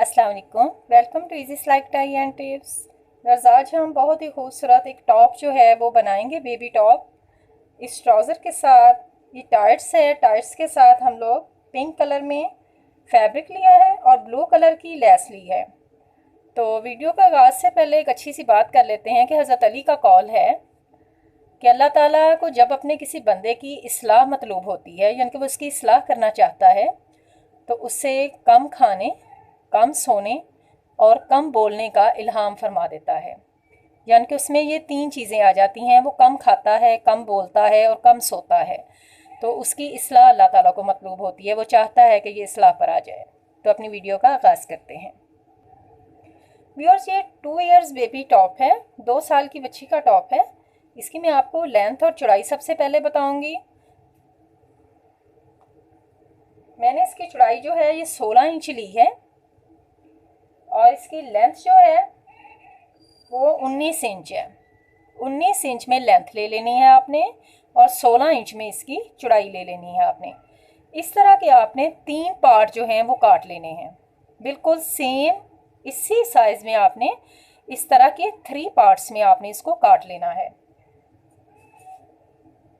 अस्सलाम वालेकुम। Welcome to easy slice tie and tips. Girls, आज हम बहुत ही खूबसूरत एक टॉप जो है वो बनाएंगे, बेबी टॉप। इस ट्राउज़र के साथ ये टाइट्स है। टाइट्स के साथ हम लोग पिंक कलर में फैब्रिक लिया है और ब्लू कलर की लेस ली है। तो वीडियो का आगाज़ से पहले एक अच्छी सी बात कर लेते हैं कि हज़रत अली का कौल है कि अल्लाह ताला को जब अपने किसी बंदे की इस्लाह मतलूब होती है, यानी कि वो उसकी इस्लाह करना चाहता है, तो उससे कम खाने, कम सोने और कम बोलने का इल्हाम फरमा देता है। यानी कि उसमें ये तीन चीज़ें आ जाती हैं, वो कम खाता है, कम बोलता है और कम सोता है। तो उसकी इस्लाह अल्लाह ताला को मतलूब होती है, वो चाहता है कि ये इस्लाह पर आ जाए। तो अपनी वीडियो का आगाज़ करते हैं। व्यूअर्स, ये 2 इयर्स बेबी टॉप है, 2 साल की बच्ची का टॉप है। इसकी मैं आपको लेंथ और चौड़ाई सबसे पहले बताऊंगी। मैंने इसकी चौड़ाई जो है ये 16 इंच ली है और इसकी लेंथ जो है वो 19 इंच है। 19 इंच में लेंथ ले लेनी है आपने और 16 इंच में इसकी चौड़ाई ले लेनी है आपने। इस तरह के आपने 3 पार्ट जो हैं वो काट लेने हैं, बिल्कुल सेम इसी साइज़ में। आपने इस तरह के 3 पार्ट्स में आपने इसको काट लेना है।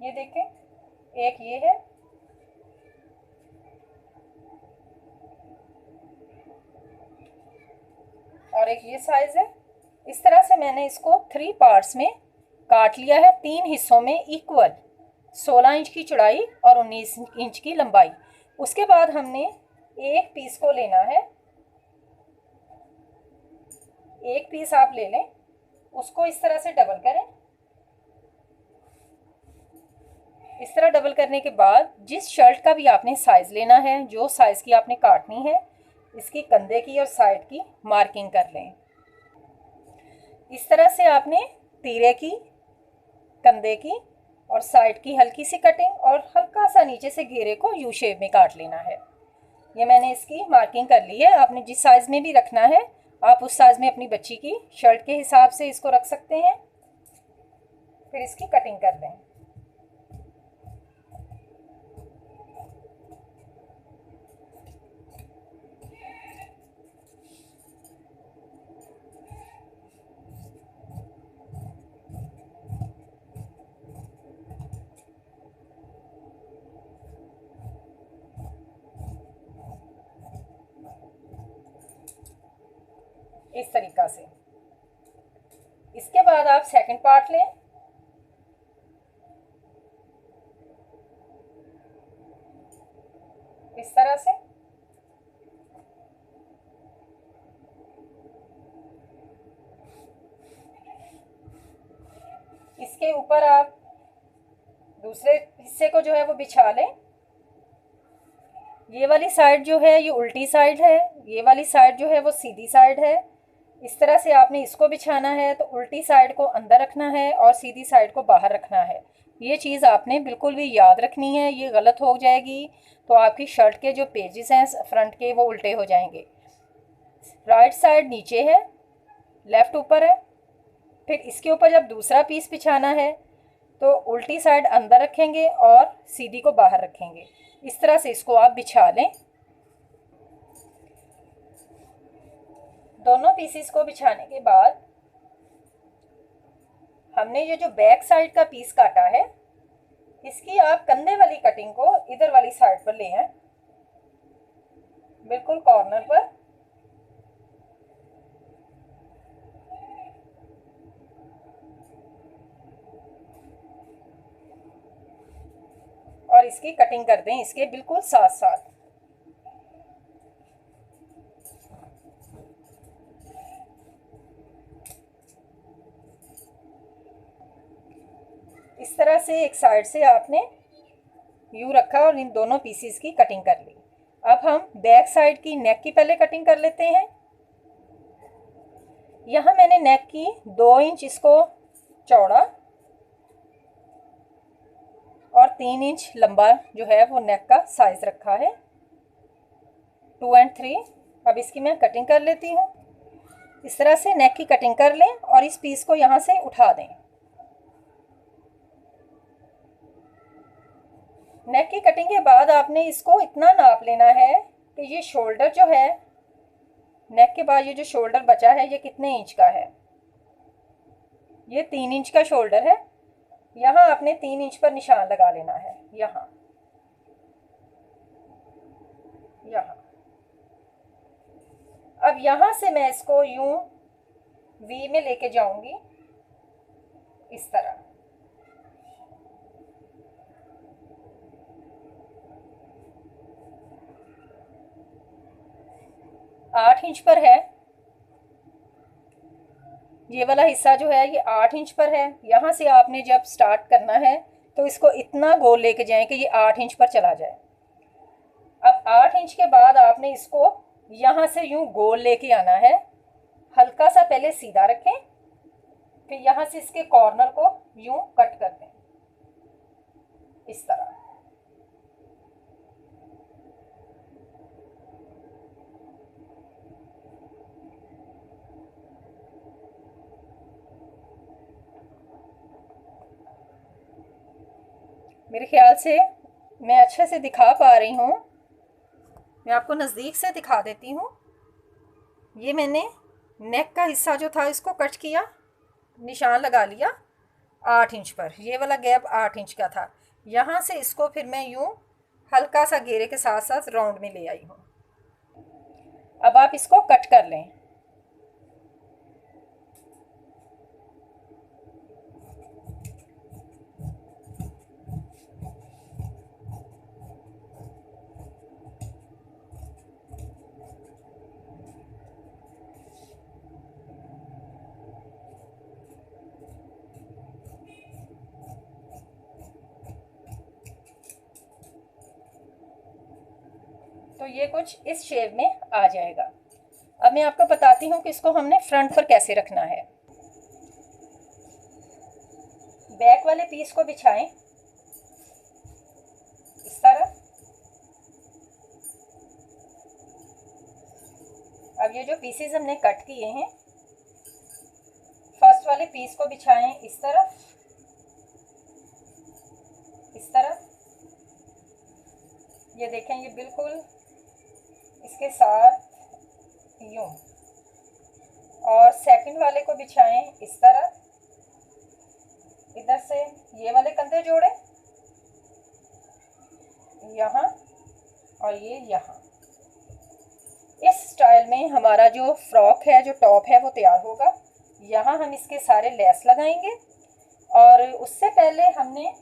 ये देखें, एक ये है और एक ये साइज़ है। इस तरह से मैंने इसको 3 पार्ट्स में काट लिया है, 3 हिस्सों में इक्वल, 16 इंच की चौड़ाई और 19 इंच की लंबाई। उसके बाद हमने एक पीस को लेना है, एक पीस आप ले लें, उसको इस तरह से डबल करें। इस तरह डबल करने के बाद जिस शर्ट का भी आपने साइज़ लेना है, जो साइज़ की आपने काटनी है, इसकी कंधे की और साइड की मार्किंग कर लें। इस तरह से आपने तीरे की, कंधे की और साइड की हल्की सी कटिंग और हल्का सा नीचे से घेरे को यू शेप में काट लेना है। ये मैंने इसकी मार्किंग कर ली है। आपने जिस साइज़ में भी रखना है, आप उस साइज़ में अपनी बच्ची की शर्ट के हिसाब से इसको रख सकते हैं। फिर इसकी कटिंग कर लें। इस तरीक़ा से। इसके बाद आप सेकंड पार्ट लें। इस तरह से इसके ऊपर आप दूसरे हिस्से को जो है वो बिछा लें। ये वाली साइड जो है ये उल्टी साइड है, ये वाली साइड जो है वो सीधी साइड है। इस तरह से आपने इसको बिछाना है, तो उल्टी साइड को अंदर रखना है और सीधी साइड को बाहर रखना है। ये चीज़ आपने बिल्कुल भी याद रखनी है, ये गलत हो जाएगी तो आपकी शर्ट के जो पेजेस हैं फ्रंट के वो उल्टे हो जाएंगे। राइट साइड नीचे है, लेफ़्ट ऊपर है। फिर इसके ऊपर जब दूसरा पीस बिछाना है तो उल्टी साइड अंदर रखेंगे और सीधी को बाहर रखेंगे। इस तरह से इसको आप बिछा लें। दोनों पीसेस को बिछाने के बाद हमने ये जो बैक साइड का पीस काटा है, इसकी आप कंधे वाली कटिंग को इधर वाली साइड पर ले आए, बिल्कुल कॉर्नर पर। और इसकी कटिंग कर दें इसके बिल्कुल साथ साथ। इस तरह से एक साइड से आपने यू रखा और इन दोनों पीसीस की कटिंग कर ली। अब हम बैक साइड की नेक की पहले कटिंग कर लेते हैं। यहाँ मैंने नेक की 2 इंच इसको चौड़ा और 3 इंच लंबा जो है वो नेक का साइज रखा है, 2 और 3। अब इसकी मैं कटिंग कर लेती हूँ। इस तरह से नेक की कटिंग कर लें और इस पीस को यहाँ से उठा दें। नेक की कटिंग के बाद आपने इसको इतना नाप लेना है कि ये शोल्डर जो है नेक के बाद ये जो शोल्डर बचा है ये कितने इंच का है? ये 3 इंच का शोल्डर है। यहाँ आपने 3 इंच पर निशान लगा लेना है, यहाँ यहाँ। अब यहाँ से मैं इसको यूं वी में लेके जाऊंगी इस तरह। आठ इंच पर है ये वाला हिस्सा जो है, ये 8 इंच पर है। यहाँ से आपने जब स्टार्ट करना है तो इसको इतना गोल लेके जाएं कि ये 8 इंच पर चला जाए। अब 8 इंच के बाद आपने इसको यहाँ से यूं गोल लेके आना है। हल्का सा पहले सीधा रखें, फिर यहाँ से इसके कॉर्नर को यूं कट कर दें इस तरह। मेरे ख्याल से मैं अच्छे से दिखा पा रही हूँ। मैं आपको नज़दीक से दिखा देती हूँ। ये मैंने नेक का हिस्सा जो था इसको कट किया, निशान लगा लिया 8 इंच पर। ये वाला गैप 8 इंच का था। यहाँ से इसको फिर मैं यूँ हल्का सा घेरे के साथ साथ राउंड में ले आई हूँ। अब आप इसको कट कर लें। तो ये कुछ इस शेप में आ जाएगा। अब मैं आपको बताती हूँ कि इसको हमने फ्रंट पर कैसे रखना है। बैक वाले पीस को बिछाएं इस तरह। अब ये जो पीसेस हमने कट किए हैं, फर्स्ट वाले पीस को बिछाएं इस तरफ, इस तरफ। ये देखें, ये बिल्कुल इसके साथ यूं। और सेकंड वाले को बिछाएं इस तरह। इधर से ये वाले कंधे जोड़ें यहाँ और ये यहाँ। इस स्टाइल में हमारा जो फ्रॉक है, जो टॉप है, वो तैयार होगा। यहाँ हम इसके सारे लेस लगाएंगे और उससे पहले हमने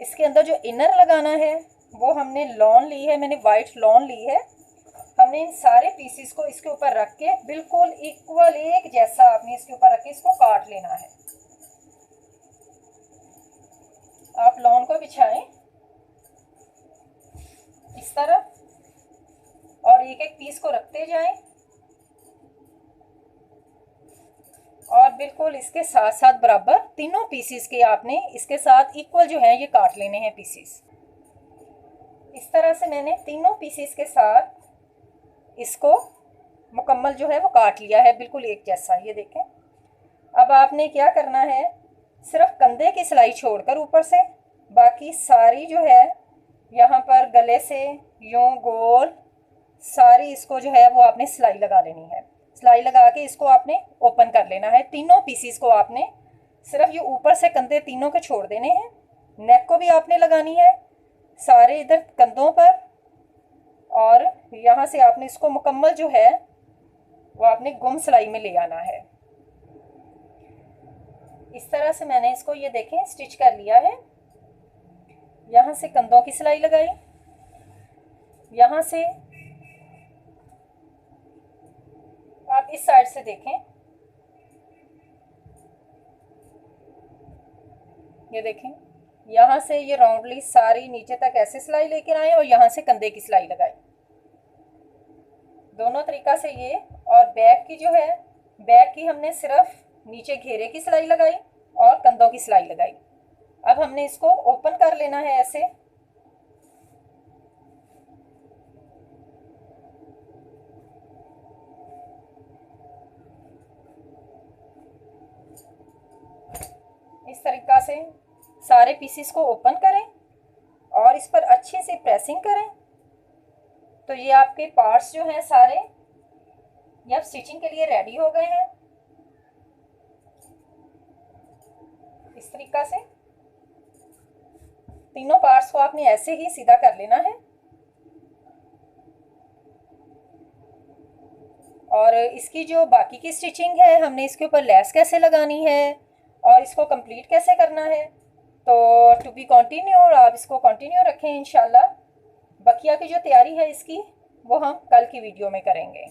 इसके अंदर जो इनर लगाना है वो हमने लॉन ली है, मैंने वाइट लॉन ली है। हमने इन सारे पीसेस को इसके ऊपर रख के बिल्कुल इक्वल एक जैसा आपने इसके ऊपर रख के इसको काट लेना है। आप लॉन को बिछाएं इस तरह और एक एक पीस को रखते जाएं और बिल्कुल इसके साथ साथ बराबर तीनों पीसेस के आपने इसके साथ इक्वल जो है ये काट लेने हैं पीसेस। इस तरह से मैंने तीनों पीसेस के साथ इसको मुकम्मल जो है वो काट लिया है, बिल्कुल एक जैसा। ये देखें। अब आपने क्या करना है, सिर्फ कंधे की सिलाई छोड़कर ऊपर से बाकी सारी जो है यहाँ पर गले से यूं गोल सारी इसको जो है वो आपने सिलाई लगा लेनी है। सिलाई लगा के इसको आपने ओपन कर लेना है। तीनों पीसीस को आपने सिर्फ ये ऊपर से कंधे तीनों के छोड़ देने हैं। नेक को भी आपने लगानी है सारे इधर कंधों पर और यहाँ से आपने इसको मुकम्मल जो है वो आपने गुम सिलाई में ले आना है। इस तरह से मैंने इसको ये देखें स्टिच कर लिया है। यहाँ से कंधों की सिलाई लगाई, यहाँ से आप इस साइड से देखें, ये देखें, यहाँ से ये राउंडली सारी नीचे तक ऐसे सिलाई लेकर आए और यहाँ से कंधे की सिलाई लगाई। दोनों तरीका से ये। और बैक की जो है, बैक की हमने सिर्फ नीचे घेरे की सिलाई लगाई और कंधों की सिलाई लगाई। अब हमने इसको ओपन कर लेना है ऐसे। इस तरीका से सारे पीसेस को ओपन करें और इस पर अच्छे से प्रेसिंग करें तो ये आपके पार्ट्स जो हैं सारे ये अब स्टिचिंग के लिए रेडी हो गए हैं। इस तरीका से तीनों पार्ट्स को आपने ऐसे ही सीधा कर लेना है। और इसकी जो बाकी की स्टिचिंग है, हमने इसके ऊपर लेस कैसे लगानी है और इसको कंप्लीट कैसे करना है, तो टू बी कंटिन्यू, और आप इसको कंटिन्यू रखें इंशाल्लाह। बकिया की जो तैयारी है इसकी, वो हम कल की वीडियो में करेंगे।